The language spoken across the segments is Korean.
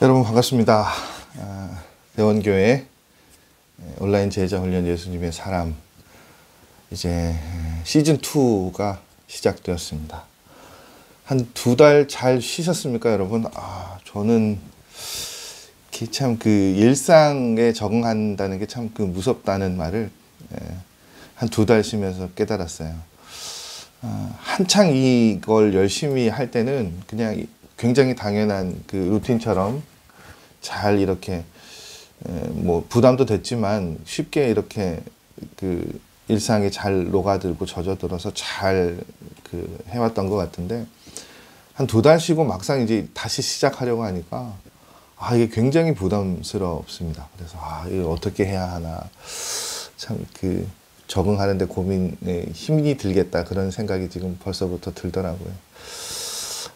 여러분 반갑습니다. 대원교회 온라인 제자훈련 예수님의 사람 이제 시즌2가 시작되었습니다. 한 2달 잘 쉬셨습니까 여러분? 저는 참 그 일상에 적응한다는 게 참 그 무섭다는 말을 한 2달 쉬면서 깨달았어요. 한창 이걸 열심히 할 때는 그냥 굉장히 당연한 그 루틴처럼 잘 이렇게 뭐 부담도 됐지만 쉽게 이렇게 그 일상에 잘 녹아들고 젖어들어서 잘 그 해왔던 것 같은데 한 2달 쉬고 막상 이제 다시 시작하려고 하니까 이게 굉장히 부담스럽습니다. 그래서 이거 어떻게 해야 하나 참 그 적응하는데 고민에 힘이 들겠다 그런 생각이 지금 벌써부터 들더라고요.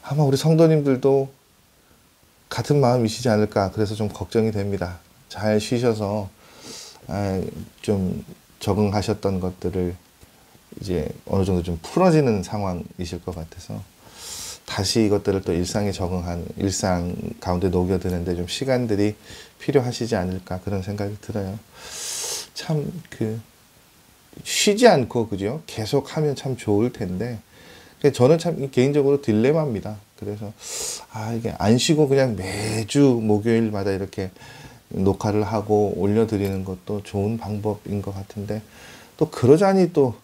아마 우리 성도님들도 같은 마음이시지 않을까 그래서 좀 걱정이 됩니다. 잘 쉬셔서 좀 적응하셨던 것들을 이제 어느 정도 좀 풀어지는 상황이실 것 같아서 다시 이것들을 또 일상에 적응하는 일상 가운데 녹여드는데 좀 시간들이 필요하시지 않을까 그런 생각이 들어요. 참 그 쉬지 않고 그죠? 계속 하면 참 좋을 텐데 저는 참 개인적으로 딜레마입니다. 그래서 이게 안 쉬고 그냥 매주 목요일마다 이렇게 녹화를 하고 올려드리는 것도 좋은 방법인 것 같은데 또 그러자니 또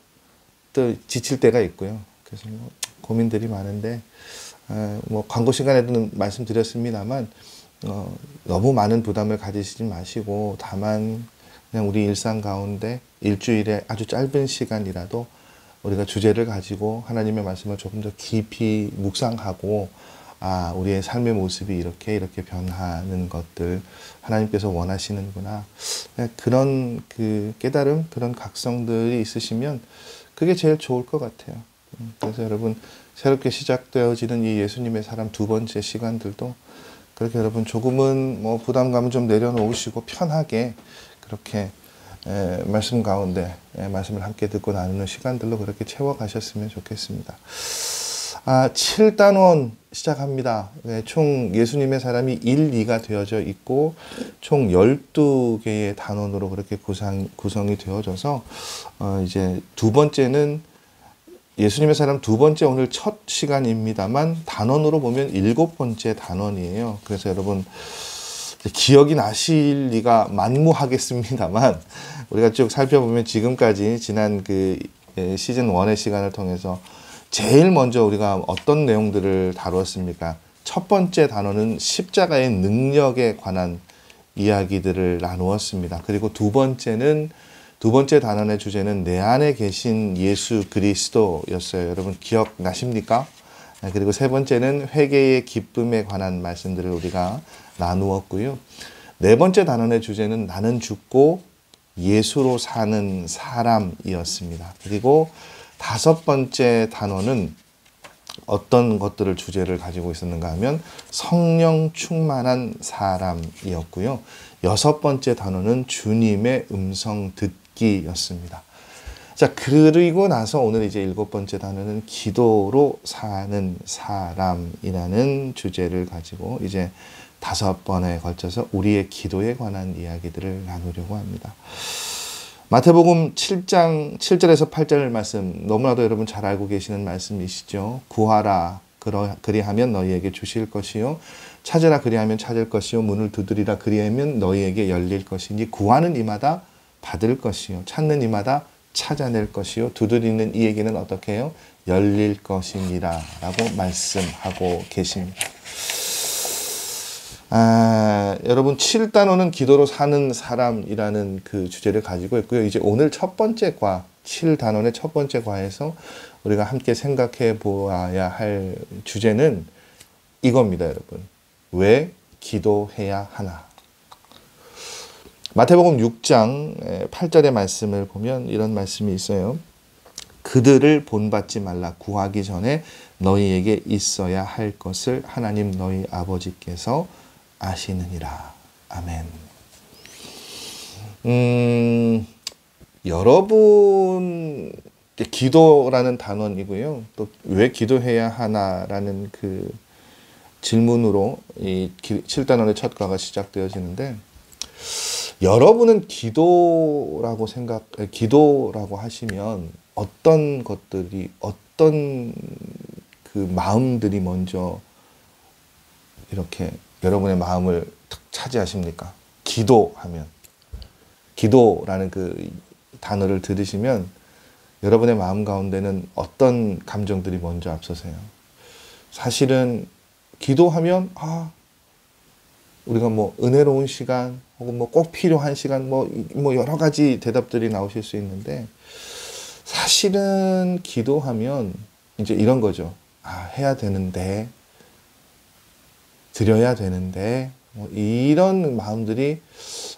지칠 때가 있고요. 그래서 뭐 고민들이 많은데 뭐 광고 시간에도 말씀드렸습니다만 너무 많은 부담을 가지시지 마시고 다만 그냥 우리 일상 가운데 일주일에 아주 짧은 시간이라도 우리가 주제를 가지고 하나님의 말씀을 조금 더 깊이 묵상하고 우리의 삶의 모습이 이렇게 변하는 것들 하나님께서 원하시는구나 그런 그 깨달음 그런 각성들이 있으시면 그게 제일 좋을 것 같아요. 그래서 여러분 새롭게 시작되어지는 이 예수님의 사람 2번째 시간들도 그렇게 여러분 조금은 뭐 부담감을 좀 내려놓으시고 편하게 그렇게 말씀 가운데 말씀을 함께 듣고 나누는 시간들로 그렇게 채워가셨으면 좋겠습니다. 7단원 시작합니다. 총 예수님의 사람이 1, 2가 되어져 있고 총 12개의 단원으로 그렇게 구성이 되어져서 이제 2번째는 예수님의 사람 2번째 오늘 첫 시간입니다만 단원으로 보면 7번째 단원이에요. 그래서 여러분 기억이 나실 리가 만무하겠습니다만 우리가 쭉 살펴보면 지금까지 지난 그 시즌 1의 시간을 통해서 제일 먼저 우리가 어떤 내용들을 다루었습니까? 첫 번째 단원은 십자가의 능력에 관한 이야기들을 나누었습니다. 그리고 두 번째 단원의 주제는 내 안에 계신 예수 그리스도였어요. 여러분 기억나십니까? 그리고 세 번째는 회개의 기쁨에 관한 말씀들을 우리가 나누었고요. 네 번째 단원의 주제는 나는 죽고 예수로 사는 사람이었습니다. 그리고 5번째 단원은 어떤 것들을 주제를 가지고 있었는가 하면 성령 충만한 사람이었고요. 6번째 단원은 주님의 음성 듣기였습니다. 자, 그리고 나서 오늘 이제 7번째 단어는 기도로 사는 사람이라는 주제를 가지고 이제 5번에 걸쳐서 우리의 기도에 관한 이야기들을 나누려고 합니다. 마태복음 7장 7절에서 8절 말씀 너무나도 여러분 잘 알고 계시는 말씀이시죠. 구하라 그리하면 너희에게 주실 것이요 찾으라 그리하면 찾을 것이요 문을 두드리라 그리하면 너희에게 열릴 것이니 구하는 이마다 받을 것이요 찾는 이마다 찾아낼 것이요 두드리는 이에게는 어떻게 해요? 열릴 것이니라 라고 말씀하고 계십니다. 여러분 7단원은 기도로 사는 사람이라는 그 주제를 가지고 있고요. 이제 오늘 첫 번째 과 7단원의 첫 번째 과에서 우리가 함께 생각해 보아야 할 주제는 이겁니다. 여러분 왜 기도해야 하나? 마태복음 6장 8절의 말씀을 보면 이런 말씀이 있어요. 그들을 본받지 말라. 구하기 전에 너희에게 있어야 할 것을 하나님 너희 아버지께서 아시느니라. 아멘. 여러분 기도라는 단원이고요. 또 왜 기도해야 하나라는 그 질문으로 이 7단원의 첫 과가 시작되어지는데, 여러분은 기도라고 하시면 어떤 것들이, 어떤 그 마음들이 먼저 이렇게 여러분의 마음을 탁 차지하십니까? 기도하면, 기도라는 그 단어를 들으시면 여러분의 마음 가운데는 어떤 감정들이 먼저 앞서세요? 사실은 기도하면 우리가 뭐 은혜로운 시간 혹은 뭐 꼭 필요한 시간 뭐 여러 가지 대답들이 나오실 수 있는데, 사실은 기도하면 이제 이런 거죠. 해야 되는데, 드려야 되는데, 뭐 이런 마음들이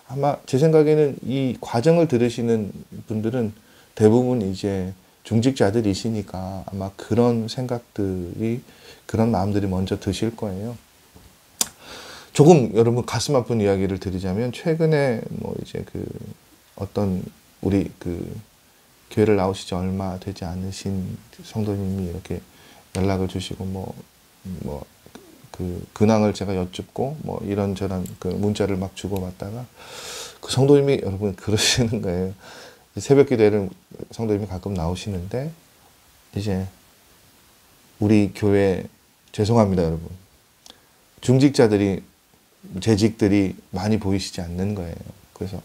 아마 제 생각에는 이 과정을 들으시는 분들은 대부분 이제 중직자들이시니까 아마 그런 생각들이, 그런 마음들이 먼저 드실 거예요. 조금 여러분 가슴 아픈 이야기를 드리자면, 최근에 뭐 이제 그 어떤 우리 그 교회를 나오시지 얼마 되지 않으신 성도님이 이렇게 연락을 주시고 그 근황을 제가 여쭙고 뭐 이런저런 그 문자를 막 주고받다가, 그 성도님이 여러분 그러시는 거예요. 새벽 기도회를 성도님이 가끔 나오시는데, 이제 우리 교회 죄송합니다 여러분, 중직자들이, 재직들이 많이 보이시지 않는 거예요. 그래서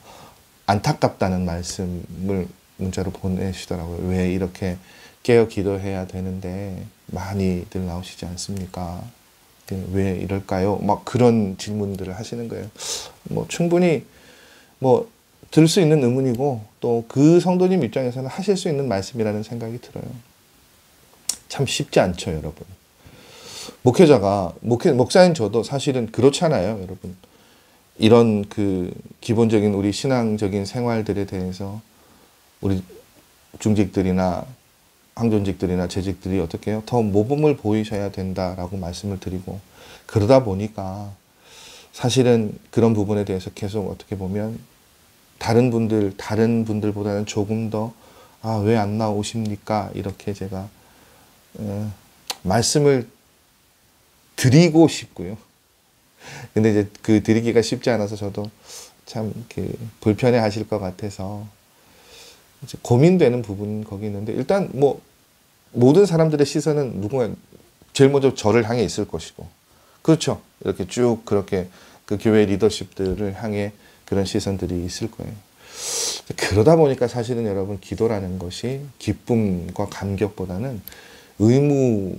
안타깝다는 말씀을 문자로 보내시더라고요. 왜 이렇게 깨어 기도해야 되는데 많이들 나오시지 않습니까? 왜 이럴까요? 막 그런 질문들을 하시는 거예요. 뭐 충분히 뭐 들 수 있는 의문이고, 또 그 성도님 입장에서는 하실 수 있는 말씀이라는 생각이 들어요. 참 쉽지 않죠, 여러분. 목사인 저도 사실은 그렇잖아요, 여러분. 이런 그 기본적인 우리 신앙적인 생활들에 대해서 우리 중직들이나 항존직들이나 재직들이 어떻게 해요? 더 모범을 보이셔야 된다라고 말씀을 드리고, 그러다 보니까 사실은 그런 부분에 대해서 계속 어떻게 보면 다른 분들보다는 조금 더 왜 안 나오십니까? 이렇게 제가 말씀을 드리고 싶고요. 근데 이제 그 드리기가 쉽지 않아서 저도 참 불편해 하실 것 같아서 이제 고민되는 부분 거기 있는데, 일단 뭐 모든 사람들의 시선은 누군가 제일 먼저 저를 향해 있을 것이고, 그렇죠. 이렇게 쭉 그렇게 그 교회 리더십들을 향해 그런 시선들이 있을 거예요. 그러다 보니까 사실은 여러분, 기도라는 것이 기쁨과 감격보다는 의무로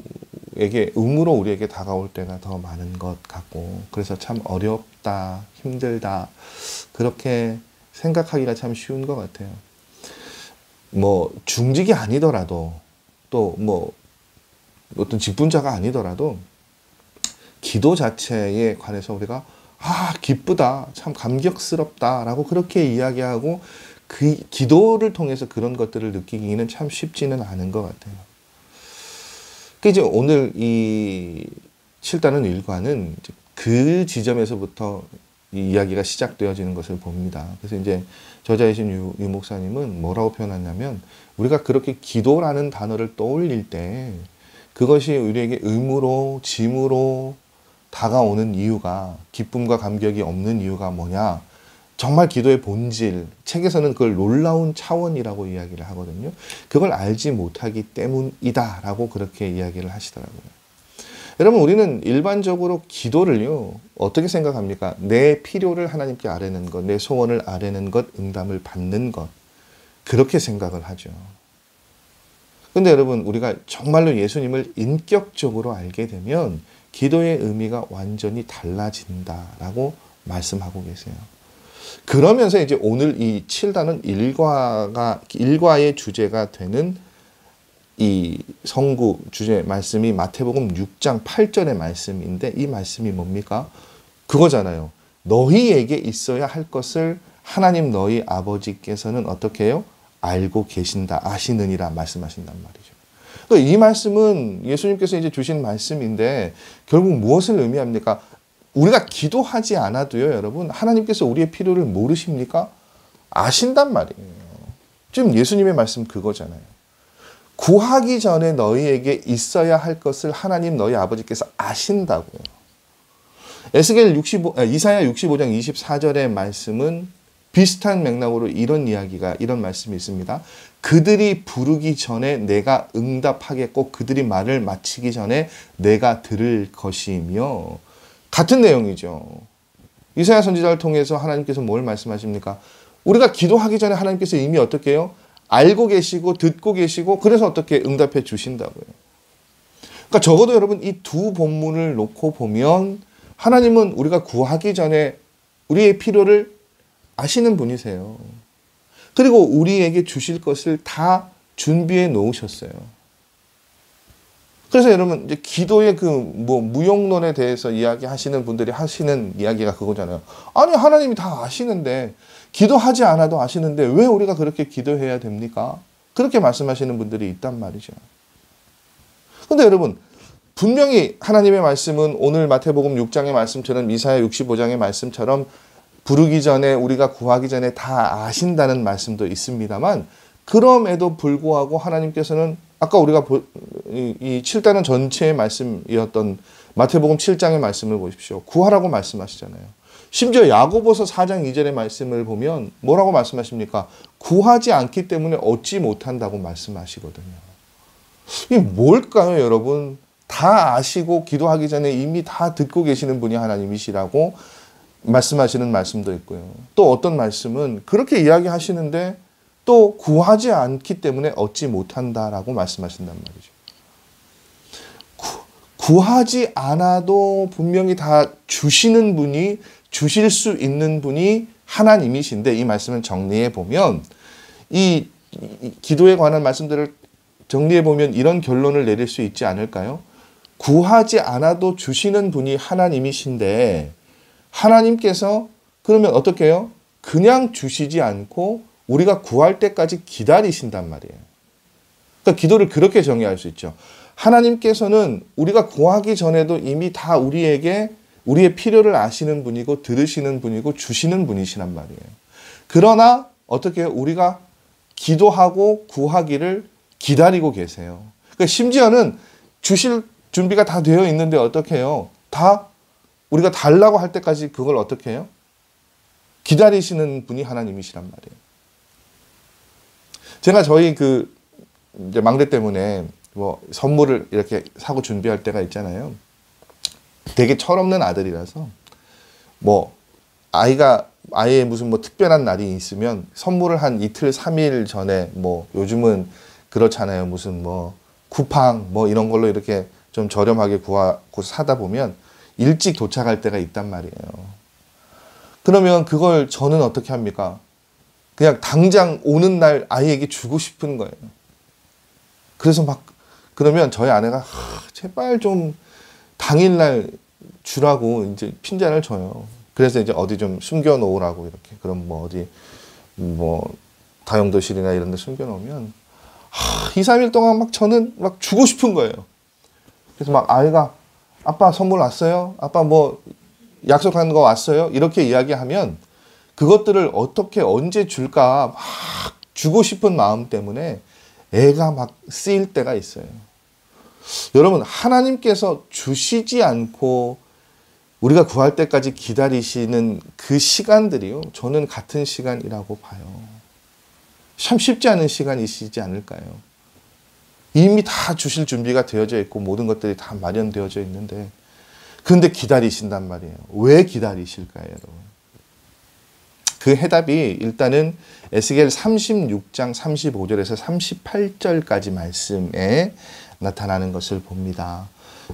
우리에게 다가올 때가 더 많은 것 같고, 그래서 참 어렵다, 힘들다, 그렇게 생각하기가 참 쉬운 것 같아요. 뭐 중직이 아니더라도, 또 뭐 어떤 직분자가 아니더라도 기도 자체에 관해서 우리가 기쁘다, 참 감격스럽다라고 그렇게 이야기하고, 그 기도를 통해서 그런 것들을 느끼기는 참 쉽지는 않은 것 같아요. 이제 오늘 이 7단원 1과는 그 지점에서부터 이 이야기가 시작되어지는 것을 봅니다. 그래서 이제 저자이신 유 목사님은 뭐라고 표현하냐면, 우리가 그렇게 기도라는 단어를 떠올릴 때 그것이 우리에게 의무로, 짐으로 다가오는 이유가, 기쁨과 감격이 없는 이유가 뭐냐? 정말 기도의 본질, 책에서는 그걸 놀라운 차원이라고 이야기를 하거든요. 그걸 알지 못하기 때문이다라고 그렇게 이야기를 하시더라고요. 여러분, 우리는 일반적으로 기도를요, 어떻게 생각합니까? 내 필요를 하나님께 아뢰는 것, 내 소원을 아뢰는 것, 응답을 받는 것, 그렇게 생각을 하죠. 근데 여러분, 우리가 정말로 예수님을 인격적으로 알게 되면 기도의 의미가 완전히 달라진다라고 말씀하고 계세요. 그러면서 이제 오늘 이 7단원 1과의 주제가 되는 이 성구 주제 말씀이 마태복음 6장 8절의 말씀인데, 이 말씀이 뭡니까? 그거잖아요. 너희에게 있어야 할 것을 하나님 너희 아버지께서는 어떻게 해요? 알고 계신다, 아시느니라 말씀하신단 말이죠. 이 말씀은 예수님께서 이제 주신 말씀인데, 결국 무엇을 의미합니까? 우리가 기도하지 않아도요, 여러분, 하나님께서 우리의 필요를 모르십니까? 아신단 말이에요. 지금 예수님의 말씀 그거잖아요. 구하기 전에 너희에게 있어야 할 것을 하나님 너희 아버지께서 아신다고요. 이사야 65장 24절의 말씀은 비슷한 맥락으로 이런 말씀이 있습니다. 그들이 부르기 전에 내가 응답하겠고 그들이 말을 마치기 전에 내가 들을 것이며, 같은 내용이죠. 이사야 선지자를 통해서 하나님께서 뭘 말씀하십니까? 우리가 기도하기 전에 하나님께서 이미 어떻게 해요? 알고 계시고 듣고 계시고, 그래서 어떻게 응답해 주신다고요. 그러니까 적어도 여러분 이 두 본문을 놓고 보면 하나님은 우리가 구하기 전에 우리의 필요를 아시는 분이세요. 그리고 우리에게 주실 것을 다 준비해 놓으셨어요. 그래서 여러분 이제 기도의 무용론에 대해서 이야기하시는 분들이 하시는 이야기가 그거잖아요. 아니 하나님이 다 아시는데, 기도하지 않아도 아시는데 왜 우리가 그렇게 기도해야 됩니까? 그렇게 말씀하시는 분들이 있단 말이죠. 근데 여러분 분명히 하나님의 말씀은 오늘 마태복음 6장의 말씀처럼 이사야 65장의 말씀처럼 부르기 전에, 우리가 구하기 전에 다 아신다는 말씀도 있습니다만, 그럼에도 불구하고 하나님께서는 아까 우리가 이 7단원 전체의 말씀이었던 마태복음 7장의 말씀을 보십시오. 구하라고 말씀하시잖아요. 심지어 야고보서 4장 2절의 말씀을 보면 뭐라고 말씀하십니까? 구하지 않기 때문에 얻지 못한다고 말씀하시거든요. 이게 뭘까요, 여러분? 다 아시고 기도하기 전에 이미 다 듣고 계시는 분이 하나님이시라고 말씀하시는 말씀도 있고요. 또 어떤 말씀은 그렇게 이야기하시는데 또 구하지 않기 때문에 얻지 못한다라고 말씀하신단 말이죠. 구하지 않아도 분명히 다 주시는 분이, 주실 수 있는 분이 하나님이신데, 이 말씀을 정리해 보면, 이 기도에 관한 말씀들을 정리해 보면 이런 결론을 내릴 수 있지 않을까요? 구하지 않아도 주시는 분이 하나님이신데, 하나님께서 그러면 어떻게 해요? 그냥 주시지 않고 우리가 구할 때까지 기다리신단 말이에요. 그러니까 기도를 그렇게 정의할 수 있죠. 하나님께서는 우리가 구하기 전에도 이미 다 우리에게 우리의 필요를 아시는 분이고 들으시는 분이고 주시는 분이시란 말이에요. 그러나 어떻게 해요? 우리가 기도하고 구하기를 기다리고 계세요. 그러니까 심지어는 주실 준비가 다 되어 있는데 어떻게 해요? 다 우리가 달라고 할 때까지 그걸 어떻게 해요? 기다리시는 분이 하나님이시란 말이에요. 제가 저희 이제 막내 때문에 선물을 이렇게 사고 준비할 때가 있잖아요. 되게 철없는 아들이라서 아이의 무슨 특별한 날이 있으면 선물을 한 이틀, 3일 전에 요즘은 그렇잖아요. 무슨 쿠팡 이런 걸로 이렇게 좀 저렴하게 구하고 사다 보면 일찍 도착할 때가 있단 말이에요. 그러면 그걸 저는 어떻게 합니까? 그냥 당장 오는 날 아이에게 주고 싶은 거예요. 그래서 그러면 저희 아내가 제발 좀 당일날 주라고 이제 핀잔을 줘요. 그래서 이제 어디 좀 숨겨 놓으라고 이렇게. 그럼 어디 다용도실이나 이런 데 숨겨 놓으면 2, 3일 동안 저는 주고 싶은 거예요. 그래서 아이가 아빠 선물 왔어요? 아빠 약속한 거 왔어요? 이렇게 이야기하면 그것들을 어떻게 언제 줄까 주고 싶은 마음 때문에 애가 쓰일 때가 있어요. 여러분, 하나님께서 주시지 않고 우리가 구할 때까지 기다리시는 그 시간들이요, 저는 같은 시간이라고 봐요. 참 쉽지 않은 시간이시지 않을까요? 이미 다 주실 준비가 되어져 있고 모든 것들이 다 마련되어져 있는데, 그런데 기다리신단 말이에요. 왜 기다리실까요, 여러분? 그 해답이 일단은 에스겔 36장 35절에서 38절까지 말씀에 나타나는 것을 봅니다.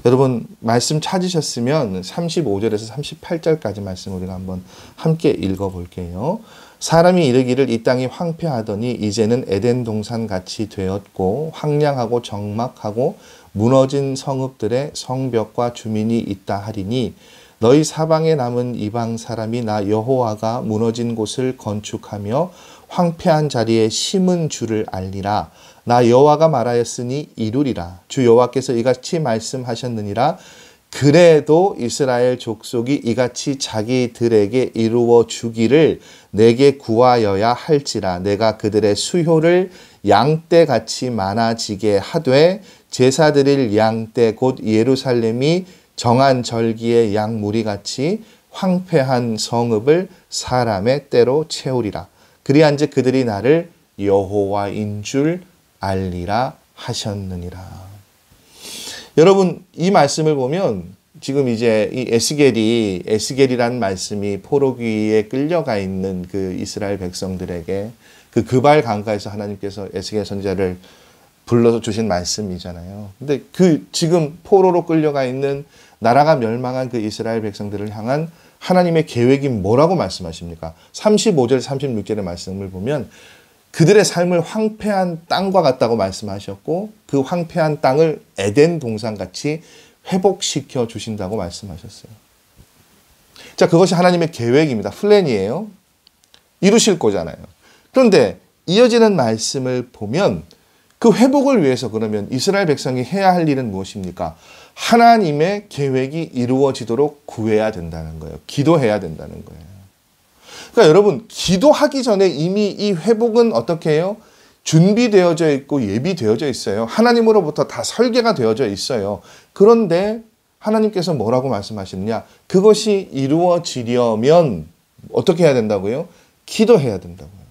여러분 말씀 찾으셨으면 35절에서 38절까지 말씀 우리가 한번 함께 읽어볼게요. 사람이 이르기를 이 땅이 황폐하더니 이제는 에덴 동산 같이 되었고 황량하고 적막하고 무너진 성읍들의 성벽과 주민이 있다 하리니 너희 사방에 남은 이방 사람이 나 여호와가 무너진 곳을 건축하며 황폐한 자리에 심은 줄을 알리라. 나 여호와가 말하였으니 이루리라. 주 여호와께서 이같이 말씀하셨느니라. 그래도 이스라엘 족속이 이같이 자기들에게 이루어 주기를 내게 구하여야 할지라. 내가 그들의 수효를 양떼같이 많아지게 하되 제사 드릴 양떼 곧 예루살렘이 정한 절기의 양 무리같이 황폐한 성읍을 사람의 때로 채우리라. 그리한즉 그들이 나를 여호와인 줄 알리라 하셨느니라. 여러분, 이 말씀을 보면 지금 이제 이 에스겔이라는 말씀이 포로귀에 끌려가 있는 그 이스라엘 백성들에게 그 그발 강가에서 하나님께서 에스겔 선지자를 불러서 주신 말씀이잖아요. 근데 그 지금 포로로 끌려가 있는 나라가 멸망한 그 이스라엘 백성들을 향한 하나님의 계획이 뭐라고 말씀하십니까? 35절, 36절의 말씀을 보면 그들의 삶을 황폐한 땅과 같다고 말씀하셨고 그 황폐한 땅을 에덴 동산같이 회복시켜 주신다고 말씀하셨어요. 자, 그것이 하나님의 계획입니다. 플랜이에요. 이루실 거잖아요. 그런데 이어지는 말씀을 보면 그 회복을 위해서 그러면 이스라엘 백성이 해야 할 일은 무엇입니까? 하나님의 계획이 이루어지도록 구해야 된다는 거예요. 기도해야 된다는 거예요. 그러니까 여러분, 기도하기 전에 이미 이 회복은 어떻게 해요? 준비되어져 있고 예비되어져 있어요. 하나님으로부터 다 설계가 되어져 있어요. 그런데 하나님께서 뭐라고 말씀하시느냐? 그것이 이루어지려면 어떻게 해야 된다고요? 기도해야 된다고요.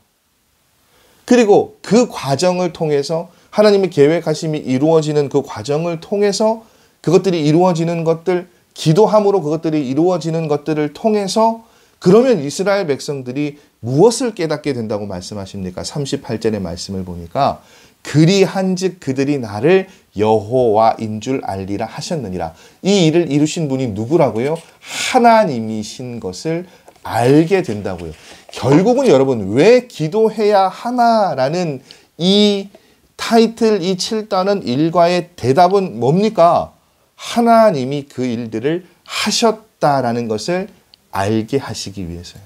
그리고 그 과정을 통해서 하나님의 계획하심이 이루어지는 그 과정을 통해서 그것들이 이루어지는 것들, 기도함으로 그것들이 이루어지는 것들을 통해서 그러면 이스라엘 백성들이 무엇을 깨닫게 된다고 말씀하십니까? 38절의 말씀을 보니까 그리한즉 그들이 나를 여호와인 줄 알리라 하셨느니라. 이 일을 이루신 분이 누구라고요? 하나님이신 것을 알게 된다고요. 결국은 여러분, 왜 기도해야 하나라는 이 타이틀, 이 7단은 일과의 대답은 뭡니까? 하나님이 그 일들을 하셨다라는 것을 알게 하시기 위해서요.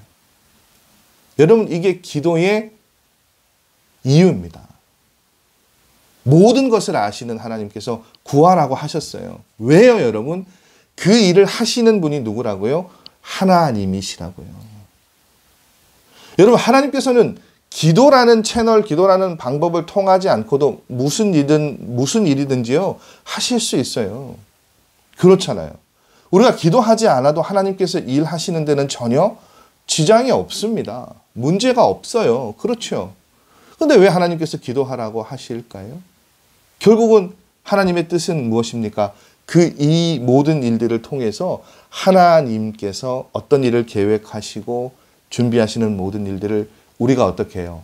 여러분, 이게 기도의 이유입니다. 모든 것을 아시는 하나님께서 구하라고 하셨어요. 왜요, 여러분? 그 일을 하시는 분이 누구라고요? 하나님이시라고요. 여러분, 하나님께서는 기도라는 채널, 기도라는 방법을 통하지 않고도 무슨 일이든지요, 하실 수 있어요. 그렇잖아요. 우리가 기도하지 않아도 하나님께서 일하시는 데는 전혀 지장이 없습니다. 문제가 없어요. 그렇죠. 근데 왜 하나님께서 기도하라고 하실까요? 결국은 하나님의 뜻은 무엇입니까? 이 모든 일들을 통해서 하나님께서 어떤 일을 계획하시고 준비하시는 모든 일들을 우리가 어떻게 해요?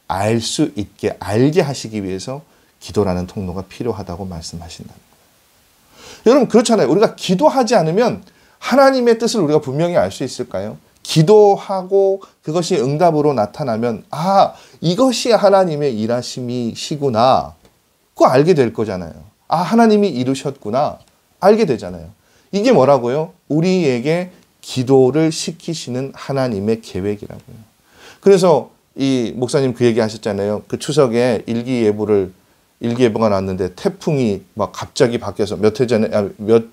알 수 있게, 알게 하시기 위해서 기도라는 통로가 필요하다고 말씀하신다는 거예요. 여러분, 그렇잖아요. 우리가 기도하지 않으면 하나님의 뜻을 우리가 분명히 알 수 있을까요? 기도하고 그것이 응답으로 나타나면 이것이 하나님의 일하심이시구나. 그거 알게 될 거잖아요. 하나님이 이루셨구나. 알게 되잖아요. 이게 뭐라고요? 우리에게 기도를 시키시는 하나님의 계획이라고요. 그래서 이 목사님 그 얘기 하셨잖아요. 그 추석에 일기예보가 나왔는데 태풍이 막 갑자기 바뀌어서 몇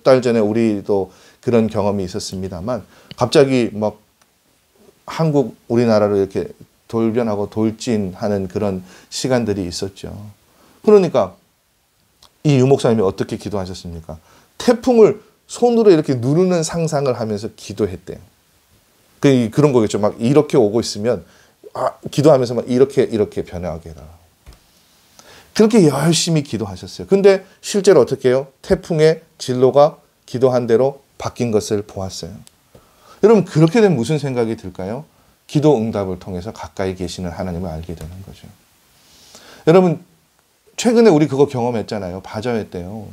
달 전에 우리도 그런 경험이 있었습니다만 갑자기 막 우리나라로 이렇게 돌변하고 돌진하는 그런 시간들이 있었죠. 그러니까 이 유목사님이 어떻게 기도하셨습니까? 태풍을 손으로 이렇게 누르는 상상을 하면서 기도했대요. 그런 거겠죠. 막 이렇게 오고 있으면 기도하면서 막 이렇게 변하게 해라. 그렇게 열심히 기도하셨어요. 근데 실제로 어떻게 해요? 태풍의 진로가 기도한 대로 바뀐 것을 보았어요. 여러분, 그렇게 되면 무슨 생각이 들까요? 기도 응답을 통해서 가까이 계시는 하나님을 알게 되는 거죠. 여러분, 최근에 우리 그거 경험했잖아요. 바자회 때요.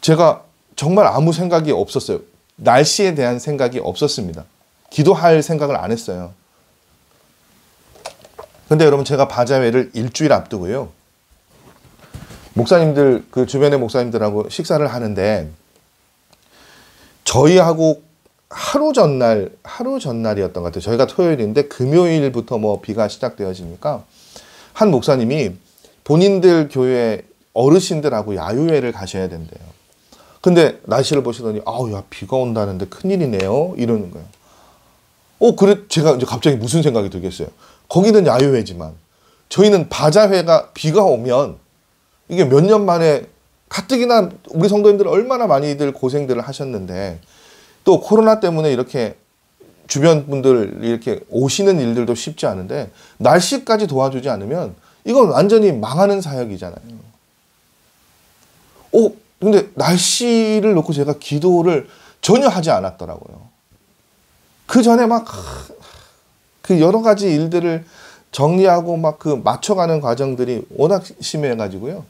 제가 정말 아무 생각이 없었어요. 날씨에 대한 생각이 없었습니다. 기도할 생각을 안 했어요. 근데 여러분, 제가 바자회를 일주일 앞두고요. 목사님들, 그 주변의 목사님들하고 식사를 하는데 저희하고 하루 전날이었던 것 같아요. 저희가 토요일인데 금요일부터 비가 시작되어지니까 한 목사님이 본인들 교회 어르신들하고 야유회를 가셔야 된대요. 근데 날씨를 보시더니 비가 온다는데 큰일이네요. 이러는 거예요. 그래 제가 이제 갑자기 무슨 생각이 들겠어요. 거기는 야유회지만 저희는 바자회가 비가 오면 이게 몇 년 만에 가뜩이나 우리 성도님들 얼마나 많이들 고생들을 하셨는데 또 코로나 때문에 이렇게 주변 분들 이렇게 오시는 일들도 쉽지 않은데 날씨까지 도와주지 않으면 이건 완전히 망하는 사역이잖아요. 근데 날씨를 놓고 제가 기도를 전혀 하지 않았더라고요. 그 전에 막 그 여러 가지 일들을 정리하고 막 그 맞춰가는 과정들이 워낙 심해가지고요.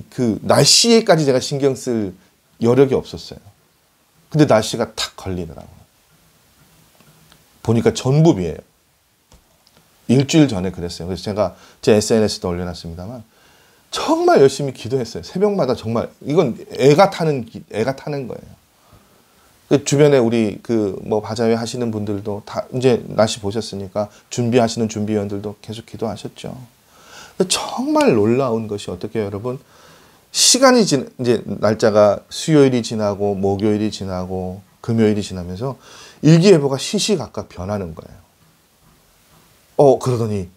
그 날씨에까지 제가 신경 쓸 여력이 없었어요. 근데 날씨가 탁 걸리더라고요. 보니까 전부비예요. 일주일 전에 그랬어요. 그래서 제가 제 SNS도 올려놨습니다만 정말 열심히 기도했어요. 새벽마다 정말 이건 애가 타는 거예요. 그 주변에 우리 바자회 하시는 분들도 다 이제 날씨 보셨으니까 준비하시는 준비위원들도 계속 기도하셨죠. 정말 놀라운 것이 어떻게 여러분 시간이 이제 날짜가 수요일이 지나고 목요일이 지나고 금요일이 지나면서 일기예보가 시시각각 변하는 거예요. 그러더니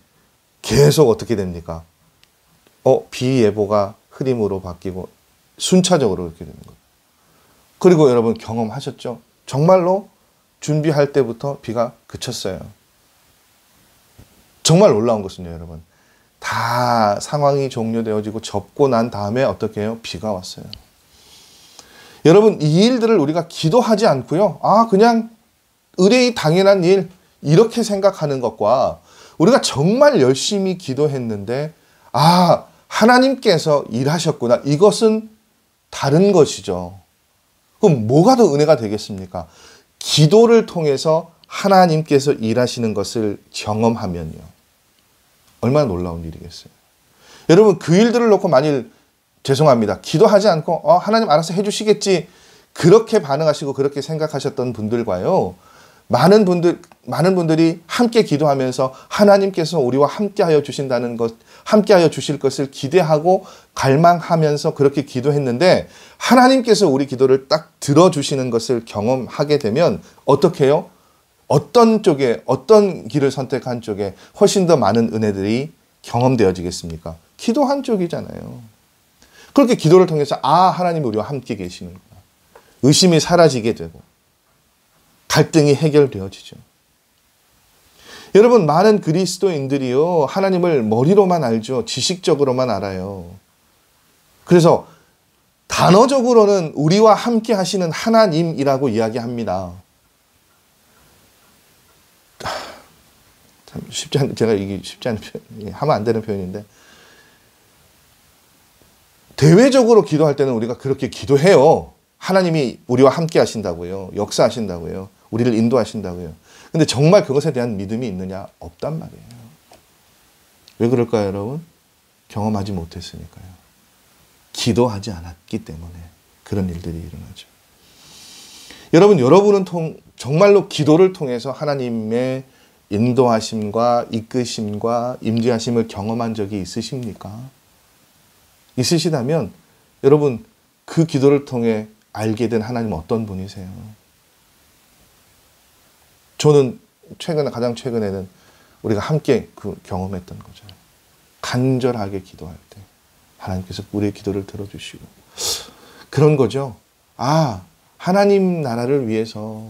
계속 어떻게 됩니까? 비 예보가 흐림으로 바뀌고 순차적으로 그렇게 되는 거예요. 그리고 여러분 경험하셨죠? 정말로 준비할 때부터 비가 그쳤어요. 정말 놀라운 것은요, 여러분. 다 상황이 종료되어지고 접고 난 다음에 어떻게 해요? 비가 왔어요. 여러분, 이 일들을 우리가 기도하지 않고요. 그냥 의뢰의 당연한 일 이렇게 생각하는 것과 우리가 정말 열심히 기도했는데 하나님께서 일하셨구나. 이것은 다른 것이죠. 그럼 뭐가 더 은혜가 되겠습니까? 기도를 통해서 하나님께서 일하시는 것을 경험하면요. 얼마나 놀라운 일이겠어요. 여러분 그 일들을 놓고 만일 죄송합니다. 기도하지 않고 하나님 알아서 해주시겠지. 그렇게 반응하시고 그렇게 생각하셨던 분들과요. 많은 분들이 함께 기도하면서 하나님께서 우리와 함께하여 주신다는 것, 함께하여 주실 것을 기대하고 갈망하면서 그렇게 기도했는데 하나님께서 우리 기도를 딱 들어주시는 것을 경험하게 되면 어떻게 해요? 어떤 쪽에, 어떤 길을 선택한 쪽에 훨씬 더 많은 은혜들이 경험되어지겠습니까? 기도한 쪽이잖아요. 그렇게 기도를 통해서 하나님이 우리와 함께 계시는구나. 의심이 사라지게 되고 갈등이 해결되어지죠. 여러분 많은 그리스도인들이요. 하나님을 머리로만 알죠. 지식적으로만 알아요. 그래서 단어적으로는 우리와 함께 하시는 하나님이라고 이야기합니다. 참 제가 이게 쉽지 않은 표현, 하면 안 되는 표현인데 대외적으로 기도할 때는 우리가 그렇게 기도해요. 하나님이 우리와 함께 하신다고요. 역사하신다고요. 우리를 인도하신다고요. 근데 정말 그것에 대한 믿음이 있느냐? 없단 말이에요. 왜 그럴까요, 여러분? 경험하지 못했으니까요. 기도하지 않았기 때문에 그런 일들이 일어나죠. 여러분은 정말로 기도를 통해서 하나님의 인도하심과 이끄심과 임재하심을 경험한 적이 있으십니까? 있으시다면 여러분 그 기도를 통해 알게 된 하나님은 어떤 분이세요? 저는 가장 최근에는 우리가 함께 경험했던 거죠. 간절하게 기도할 때 하나님께서 우리의 기도를 들어주시고 그런 거죠. 하나님 나라를 위해서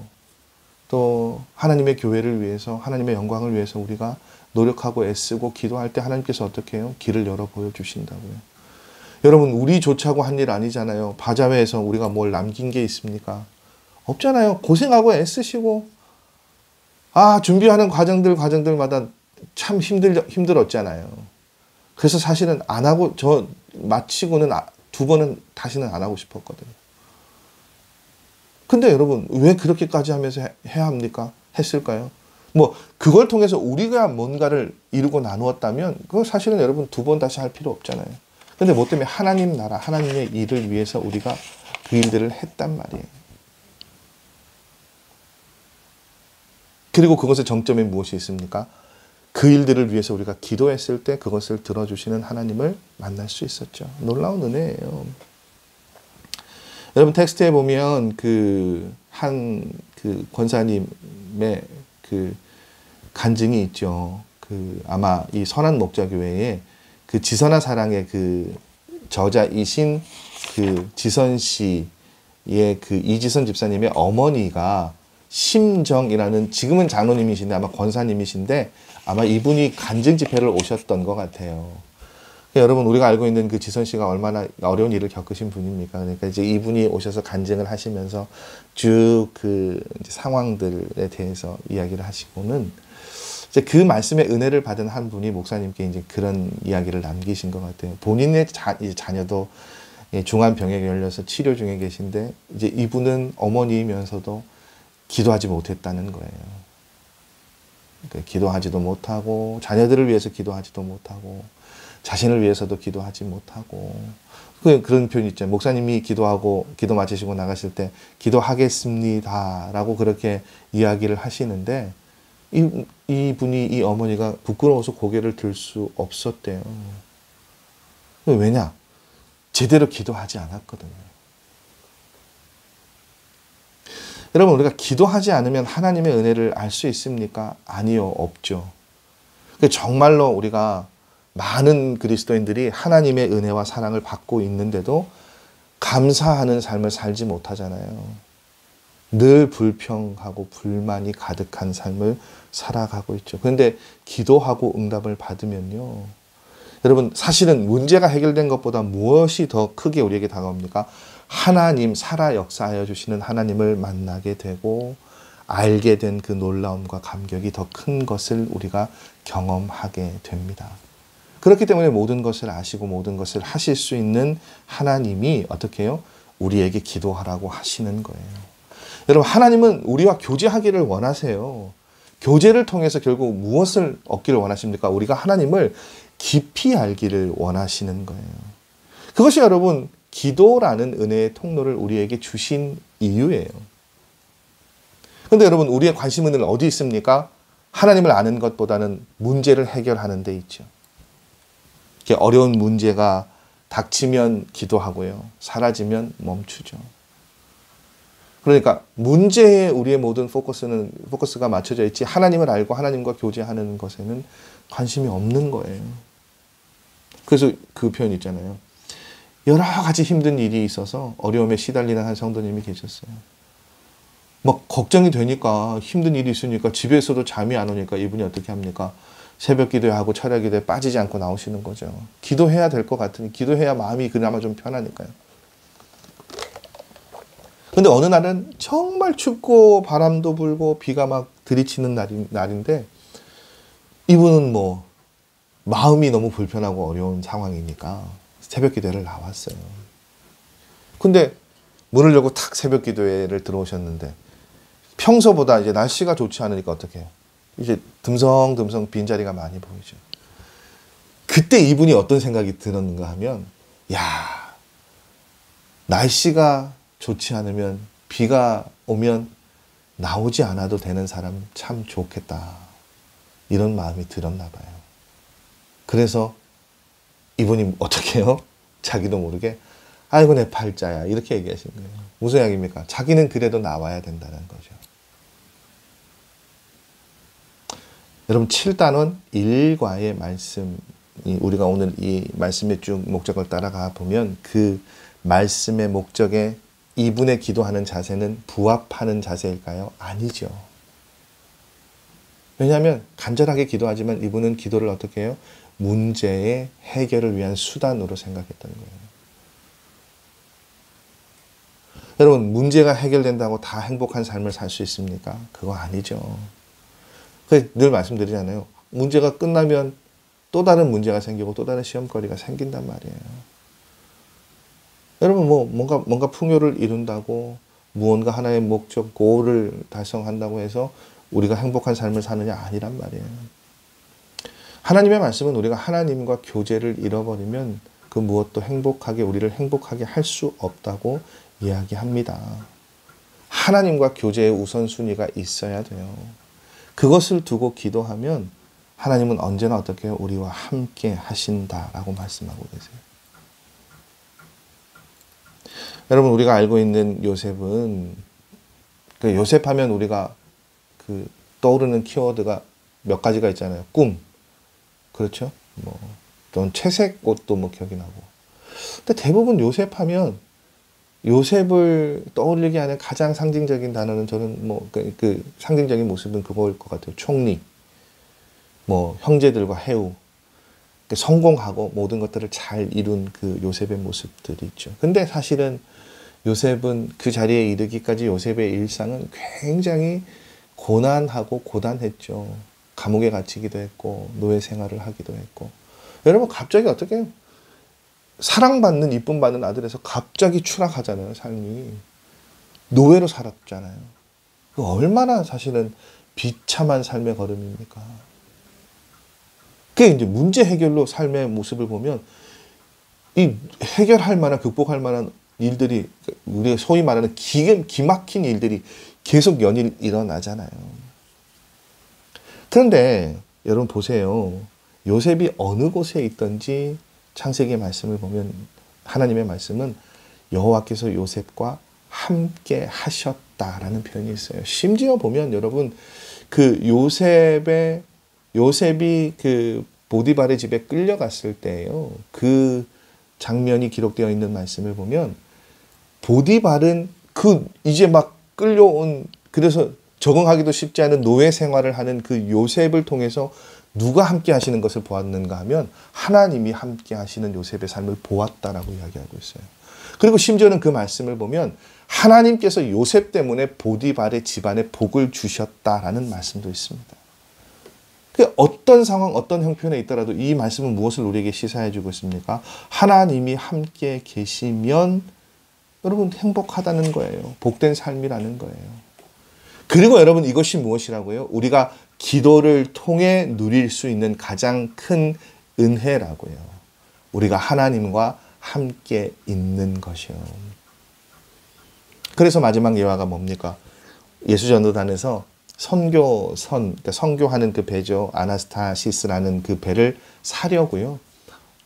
또 하나님의 교회를 위해서 하나님의 영광을 위해서 우리가 노력하고 애쓰고 기도할 때 하나님께서 어떻게 해요? 길을 열어 보여주신다고요. 여러분 우리 좋자고 한 일 아니잖아요. 바자회에서 우리가 뭘 남긴 게 있습니까? 없잖아요. 고생하고 애쓰시고 준비하는 과정들마다 참 힘들었잖아요. 그래서 사실은 안 하고 저 마치고는 2번은 다시는 안 하고 싶었거든요. 근데 여러분 왜 그렇게까지 하면서 해야 합니까? 했을까요? 그걸 통해서 우리가 뭔가를 이루고 나누었다면 그거 사실은 여러분 2번 다시 할 필요 없잖아요. 근데 뭐 때문에 하나님 나라, 하나님의 일을 위해서 우리가 그 일들을 했단 말이에요. 그리고 그것의 정점에 무엇이 있습니까? 그 일들을 위해서 우리가 기도했을 때 그것을 들어주시는 하나님을 만날 수 있었죠. 놀라운 은혜예요. 여러분 텍스트에 보면 한 권사님의 간증이 있죠. 아마 이 선한 목자교회에 지선한 사랑의 저자이신 그 지선 씨의 그 이지선 집사님의 어머니가 심정이라는, 지금은 장로님이신데 아마 권사님이신데 아마 이분이 간증 집회를 오셨던 것 같아요. 여러분, 우리가 알고 있는 그 지선 씨가 얼마나 어려운 일을 겪으신 분입니까? 그러니까 이제 이분이 오셔서 간증을 하시면서 쭉 그 상황들에 대해서 이야기를 하시고는 이제 그 말씀의 은혜를 받은 한 분이 목사님께 이제 그런 이야기를 남기신 것 같아요. 본인의 자녀도 중환병에 걸려서 치료 중에 계신데 이제 이분은 어머니이면서도 기도하지 못했다는 거예요. 그러니까 기도하지도 못하고 자녀들을 위해서 기도하지도 못하고 자신을 위해서도 기도하지 못하고, 그런 표현 있죠. 목사님이 기도하고 기도 마치시고 나가실 때 기도하겠습니다 라고 그렇게 이야기를 하시는데 이분이, 이 어머니가 부끄러워서 고개를 들 수 없었대요. 왜냐? 제대로 기도하지 않았거든요. 여러분, 우리가 기도하지 않으면 하나님의 은혜를 알 수 있습니까? 아니요, 없죠. 정말로 우리가 많은 그리스도인들이 하나님의 은혜와 사랑을 받고 있는데도 감사하는 삶을 살지 못하잖아요. 늘 불평하고 불만이 가득한 삶을 살아가고 있죠. 그런데 기도하고 응답을 받으면요, 여러분, 사실은 문제가 해결된 것보다 무엇이 더 크게 우리에게 다가옵니까? 하나님, 살아 역사하여 주시는 하나님을 만나게 되고 알게 된 그 놀라움과 감격이 더 큰 것을 우리가 경험하게 됩니다. 그렇기 때문에 모든 것을 아시고 모든 것을 하실 수 있는 하나님이 어떻게 해요? 우리에게 기도하라고 하시는 거예요. 여러분, 하나님은 우리와 교제하기를 원하세요. 교제를 통해서 결국 무엇을 얻기를 원하십니까? 우리가 하나님을 깊이 알기를 원하시는 거예요. 그것이 여러분, 기도라는 은혜의 통로를 우리에게 주신 이유예요. 그런데 여러분, 우리의 관심은 어디 있습니까? 하나님을 아는 것보다는 문제를 해결하는 데 있죠. 어려운 문제가 닥치면 기도하고요. 사라지면 멈추죠. 그러니까 문제에 우리의 모든 포커스가 맞춰져 있지, 하나님을 알고 하나님과 교제하는 것에는 관심이 없는 거예요. 그래서 그 표현 있잖아요. 여러 가지 힘든 일이 있어서 어려움에 시달리는 한 성도님이 계셨어요. 막 걱정이 되니까, 힘든 일이 있으니까 집에서도 잠이 안 오니까 이분이 어떻게 합니까? 새벽 기도하고 철야 기도에 빠지지 않고 나오시는 거죠. 기도해야 될 것 같으니, 기도해야 마음이 그나마 좀 편하니까요. 근데 어느 날은 정말 춥고 바람도 불고 비가 막 들이치는 날인데 이분은 마음이 너무 불편하고 어려운 상황이니까 새벽 기도회를 나왔어요. 근데 문을 열고 탁 새벽 기도회를 들어오셨는데 평소보다 이제 날씨가 좋지 않으니까 어떻게 해요? 이제 듬성듬성 빈자리가 많이 보이죠. 그때 이분이 어떤 생각이 들었는가 하면, 야, 날씨가 좋지 않으면, 비가 오면 나오지 않아도 되는 사람 참 좋겠다, 이런 마음이 들었나 봐요. 그래서 이분이 어떻게 해요? 자기도 모르게 아이고 내 팔자야, 이렇게 얘기하신 거예요. 무슨 이야기입니까? 자기는 그래도 나와야 된다는 거죠. 여러분, 7단원 1과의 말씀이, 우리가 오늘 이 말씀의 쭉 목적을 따라가 보면 그 말씀의 목적에 이분의 기도하는 자세는 부합하는 자세일까요? 아니죠. 왜냐하면 간절하게 기도하지만 이분은 기도를 어떻게 해요? 문제의 해결을 위한 수단으로 생각했던 거예요. 여러분, 문제가 해결된다고 다 행복한 삶을 살 수 있습니까? 그거 아니죠. 늘 말씀드리잖아요. 문제가 끝나면 또 다른 문제가 생기고 또 다른 시험거리가 생긴단 말이에요. 여러분, 뭔가 풍요를 이룬다고, 무언가 하나의 목적, 고를 달성한다고 해서 우리가 행복한 삶을 사느냐? 아니란 말이에요. 하나님의 말씀은 우리가 하나님과 교제를 잃어버리면 그 무엇도 우리를 행복하게 할 수 없다고 이야기합니다. 하나님과 교제의 우선순위가 있어야 돼요. 그것을 두고 기도하면 하나님은 언제나 어떻게 해요? 우리와 함께 하신다라고 말씀하고 계세요. 여러분, 우리가 알고 있는 요셉은, 요셉 하면 우리가 떠오르는 키워드가 몇 가지가 있잖아요. 꿈, 그렇죠? 또는 채색 옷도 기억이 나고. 근데 대부분 요셉 하면 요셉을 떠올리게 하는 가장 상징적인 단어는 저는 뭐 그 상징적인 모습은 그거일 것 같아요. 총리, 뭐 형제들과 해우, 성공하고 모든 것들을 잘 이룬 그 요셉의 모습들이 있죠. 근데 사실은 요셉은 그 자리에 이르기까지 요셉의 일상은 굉장히 고난하고 고단했죠. 감옥에 갇히기도 했고 노예 생활을 하기도 했고. 여러분 갑자기 어떻게 사랑받는 이쁨 받는 아들에서 갑자기 추락하잖아요. 삶이. 노예로 살았잖아요. 얼마나 사실은 비참한 삶의 걸음입니까? 그게 이제 문제 해결로 삶의 모습을 보면 이 해결할 만한 극복할 만한 일들이 우리가 소위 말하는 기막힌 일들이 계속 연일 일어나잖아요. 그런데 여러분 보세요. 요셉이 어느 곳에 있든지 창세기의 말씀을 보면 하나님의 말씀은 여호와께서 요셉과 함께 하셨다라는 표현이 있어요. 심지어 보면 여러분 그 요셉이 그 보디발의 집에 끌려갔을 때예요. 그 장면이 기록되어 있는 말씀을 보면 보디발은 그 이제 막 끌려온 그래서 적응하기도 쉽지 않은 노예 생활을 하는 그 요셉을 통해서 누가 함께 하시는 것을 보았는가 하면 하나님이 함께 하시는 요셉의 삶을 보았다라고 이야기하고 있어요. 그리고 심지어는 그 말씀을 보면 하나님께서 요셉 때문에 보디발의 집안에 복을 주셨다라는 말씀도 있습니다. 어떤 상황, 어떤 형편에 있더라도 이 말씀은 무엇을 우리에게 시사해 주고 있습니까? 하나님이 함께 계시면 여러분 행복하다는 거예요. 복된 삶이라는 거예요. 그리고 여러분 이것이 무엇이라고요? 우리가 기도를 통해 누릴 수 있는 가장 큰 은혜라고요. 우리가 하나님과 함께 있는 것이요. 그래서 마지막 예화가 뭡니까? 예수전도단에서 그러니까 선교하는 그 배죠. 아나스타시스라는 그 배를 사려고요.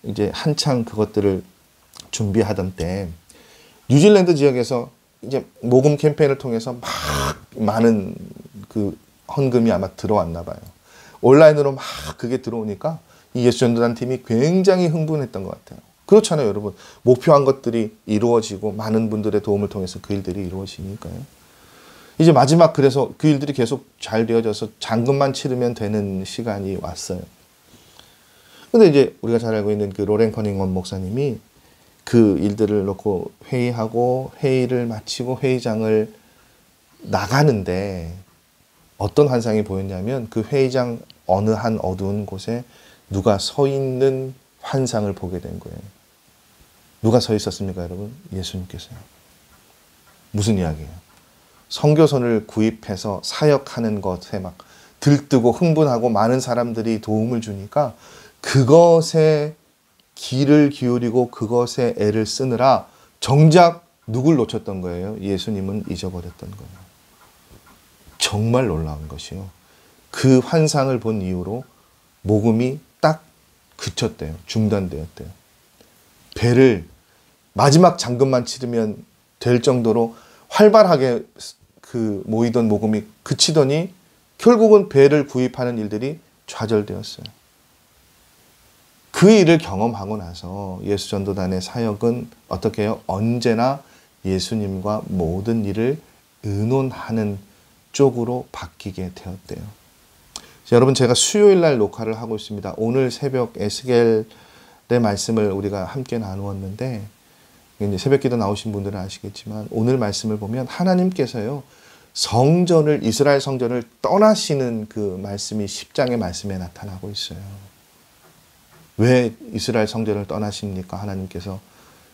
이제 한창 그것들을 준비하던 때 뉴질랜드 지역에서 이제 모금 캠페인을 통해서 막 많은 그 헌금이 아마 들어왔나 봐요. 온라인으로 막 그게 들어오니까 이 예수전도단 팀이 굉장히 흥분했던 것 같아요. 그렇잖아요, 여러분. 목표한 것들이 이루어지고 많은 분들의 도움을 통해서 그 일들이 이루어지니까요. 이제 마지막 그래서 그 일들이 계속 잘 되어져서 잔금만 치르면 되는 시간이 왔어요. 근데 이제 우리가 잘 알고 있는 그 로렌 커닝엄 목사님이 그 일들을 놓고 회의하고 회의를 마치고 회의장을 나가는데 어떤 환상이 보였냐면 그 회의장 어느 한 어두운 곳에 누가 서 있는 환상을 보게 된 거예요. 누가 서 있었습니까, 여러분? 예수님께서요. 무슨 이야기예요? 선교선을 구입해서 사역하는 것에 막 들뜨고 흥분하고 많은 사람들이 도움을 주니까 그것에 귀를 기울이고 그것에 애를 쓰느라 정작 누굴 놓쳤던 거예요? 예수님은 잊어버렸던 거예요. 정말 놀라운 것이요. 그 환상을 본 이후로 모금이 딱 그쳤대요. 중단되었대요. 배를 마지막 잔금만 치르면 될 정도로 활발하게 그 모이던 모금이 그치더니 결국은 배를 구입하는 일들이 좌절되었어요. 그 일을 경험하고 나서 예수전도단의 사역은 어떻게 해요? 언제나 예수님과 모든 일을 의논하는 쪽으로 바뀌게 되었대요. 자, 여러분 제가 수요일 날 녹화를 하고 있습니다. 오늘 새벽 에스겔의 말씀을 우리가 함께 나누었는데 이제 새벽기도 나오신 분들은 아시겠지만 오늘 말씀을 보면 하나님께서요. 성전을 이스라엘 성전을 떠나시는 그 말씀이 10장의 말씀에 나타나고 있어요. 왜 이스라엘 성전을 떠나십니까? 하나님께서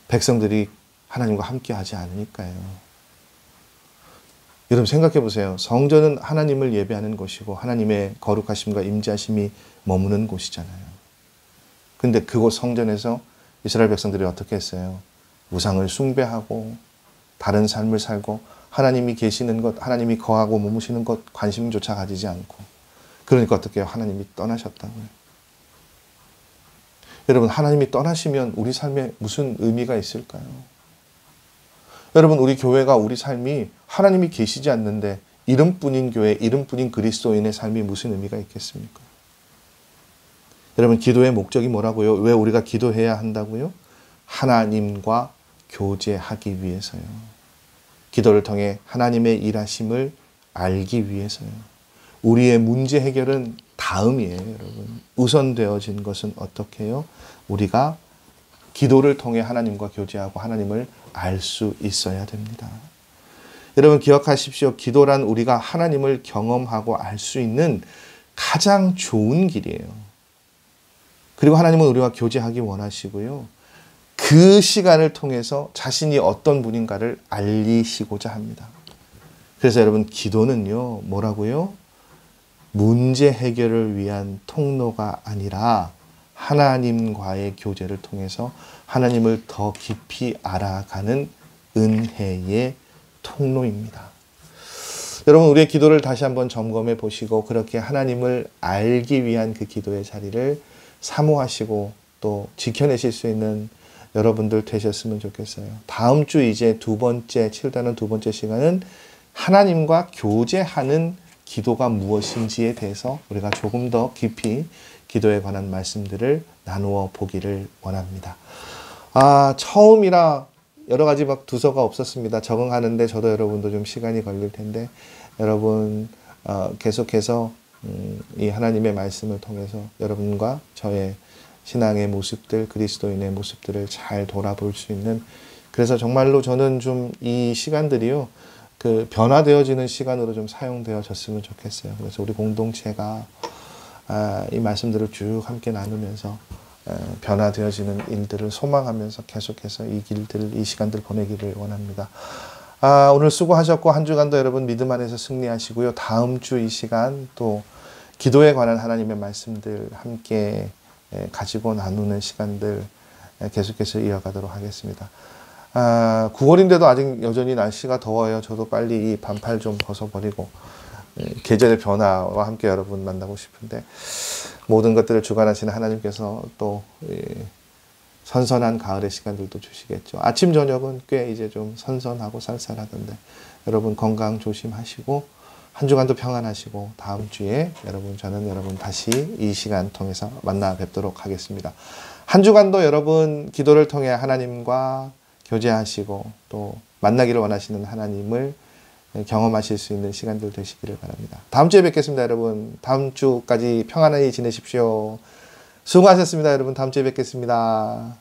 백성들이 하나님과 함께 하지 않으니까요. 여러분 생각해 보세요. 성전은 하나님을 예배하는 곳이고 하나님의 거룩하심과 임재하심이 머무는 곳이잖아요. 근데 그곳 성전에서 이스라엘 백성들이 어떻게 했어요? 우상을 숭배하고 다른 삶을 살고 하나님이 계시는 것, 하나님이 거하고 머무시는 것 관심조차 가지지 않고 그러니까 어떻게 해요? 하나님이 떠나셨다고요. 여러분 하나님이 떠나시면 우리 삶에 무슨 의미가 있을까요? 여러분 우리 교회가 우리 삶이 하나님이 계시지 않는데 이름뿐인 교회, 이름뿐인 그리스도인의 삶이 무슨 의미가 있겠습니까? 여러분 기도의 목적이 뭐라고요? 왜 우리가 기도해야 한다고요? 하나님과 교제하기 위해서요. 기도를 통해 하나님의 일하심을 알기 위해서요. 우리의 문제 해결은 다음이에요, 여러분. 우선되어진 것은 어떻게 해요? 우리가 기도를 통해 하나님과 교제하고 하나님을 알 수 있어야 됩니다. 여러분 기억하십시오. 기도란 우리가 하나님을 경험하고 알 수 있는 가장 좋은 길이에요. 그리고 하나님은 우리와 교제하기 원하시고요. 그 시간을 통해서 자신이 어떤 분인가를 알리시고자 합니다. 그래서 여러분 기도는요, 뭐라고요? 문제 해결을 위한 통로가 아니라 하나님과의 교제를 통해서 하나님을 더 깊이 알아가는 은혜의 통로입니다. 여러분 우리의 기도를 다시 한번 점검해 보시고 그렇게 하나님을 알기 위한 그 기도의 자리를 사모하시고 또 지켜내실 수 있는 여러분들 되셨으면 좋겠어요. 다음 주 이제 7단원 두 번째 시간은 하나님과 교제하는 기도가 무엇인지에 대해서 우리가 조금 더 깊이 기도에 관한 말씀들을 나누어 보기를 원합니다. 처음이라 여러 가지 막 두서가 없었습니다. 적응하는데 저도 여러분도 좀 시간이 걸릴 텐데 여러분 계속해서 이 하나님의 말씀을 통해서 여러분과 저의 신앙의 모습들, 그리스도인의 모습들을 잘 돌아볼 수 있는, 그래서 정말로 저는 좀 이 시간들이요, 그 변화되어지는 시간으로 좀 사용되어졌으면 좋겠어요. 그래서 우리 공동체가 이 말씀들을 쭉 함께 나누면서 변화되어지는 일들을 소망하면서 계속해서 이 길들, 이 시간들 보내기를 원합니다. 오늘 수고하셨고 한 주간도 여러분 믿음 안에서 승리하시고요. 다음 주 이 시간 또 기도에 관한 하나님의 말씀들 함께 가지고 나누는 시간들 계속해서 이어가도록 하겠습니다. 9월인데도 아직 여전히 날씨가 더워요. 저도 빨리 이 반팔 좀 벗어버리고 계절의 변화와 함께 여러분 만나고 싶은데 모든 것들을 주관하시는 하나님께서 또 선선한 가을의 시간들도 주시겠죠. 아침 저녁은 꽤 이제 좀 선선하고 쌀쌀하던데 여러분 건강 조심하시고 한 주간도 평안하시고 다음 주에 저는 여러분 다시 이 시간 통해서 만나 뵙도록 하겠습니다. 한 주간도 여러분 기도를 통해 하나님과 교제하시고 또 만나기를 원하시는 하나님을 경험하실 수 있는 시간들 되시기를 바랍니다. 다음 주에 뵙겠습니다, 여러분. 다음 주까지 평안히 지내십시오. 수고하셨습니다, 여러분. 다음 주에 뵙겠습니다.